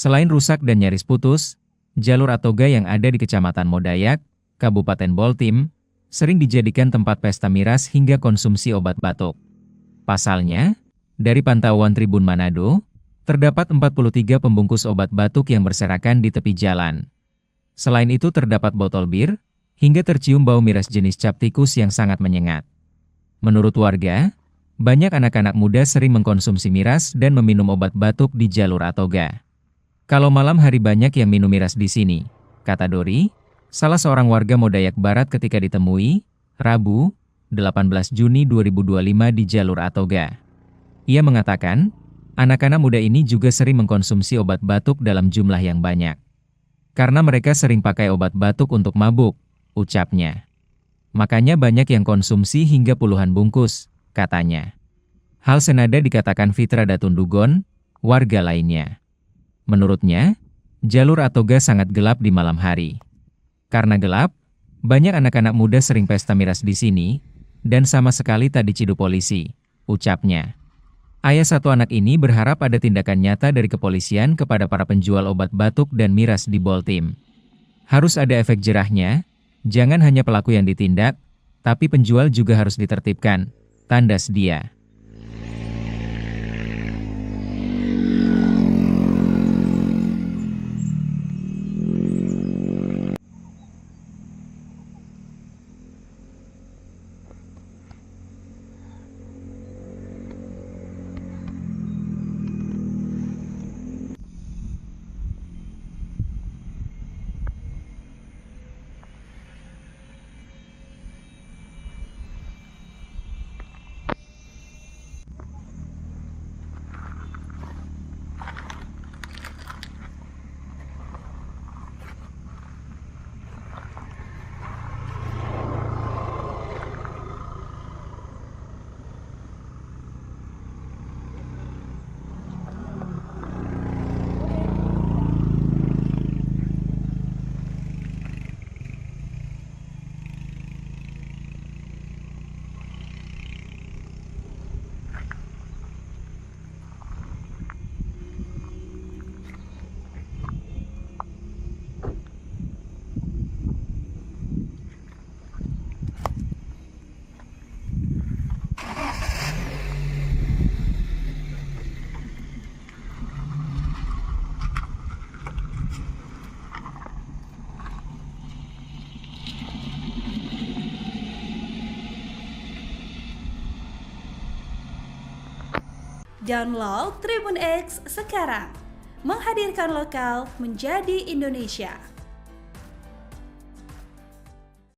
Selain rusak dan nyaris putus, jalur Atoga yang ada di Kecamatan Modayak, Kabupaten Boltim, sering dijadikan tempat pesta miras hingga konsumsi obat batuk. Pasalnya, dari pantauan Tribun Manado, terdapat 43 pembungkus obat batuk yang berserakan di tepi jalan. Selain itu terdapat botol bir, hingga tercium bau miras jenis cap tikus yang sangat menyengat. Menurut warga, banyak anak-anak muda sering mengkonsumsi miras dan meminum obat batuk di jalur Atoga. Kalau malam hari banyak yang minum miras di sini, kata Dori, salah seorang warga Modayak Barat ketika ditemui, Rabu, 18 Juni 2025 di jalur Atoga. Ia mengatakan, anak-anak muda ini juga sering mengkonsumsi obat batuk dalam jumlah yang banyak. Karena mereka sering pakai obat batuk untuk mabuk, ucapnya. Makanya banyak yang konsumsi hingga puluhan bungkus, katanya. Hal senada dikatakan Fitra Datundugon, warga lainnya. Menurutnya, jalur Atoga sangat gelap di malam hari. Karena gelap, banyak anak-anak muda sering pesta miras di sini, dan sama sekali tak diciduk polisi, ucapnya. Ayah satu anak ini berharap ada tindakan nyata dari kepolisian kepada para penjual obat batuk dan miras di Boltim. Harus ada efek jerahnya, jangan hanya pelaku yang ditindak, tapi penjual juga harus ditertibkan, tandas dia. Download Tribun X sekarang, menghadirkan lokal menjadi Indonesia.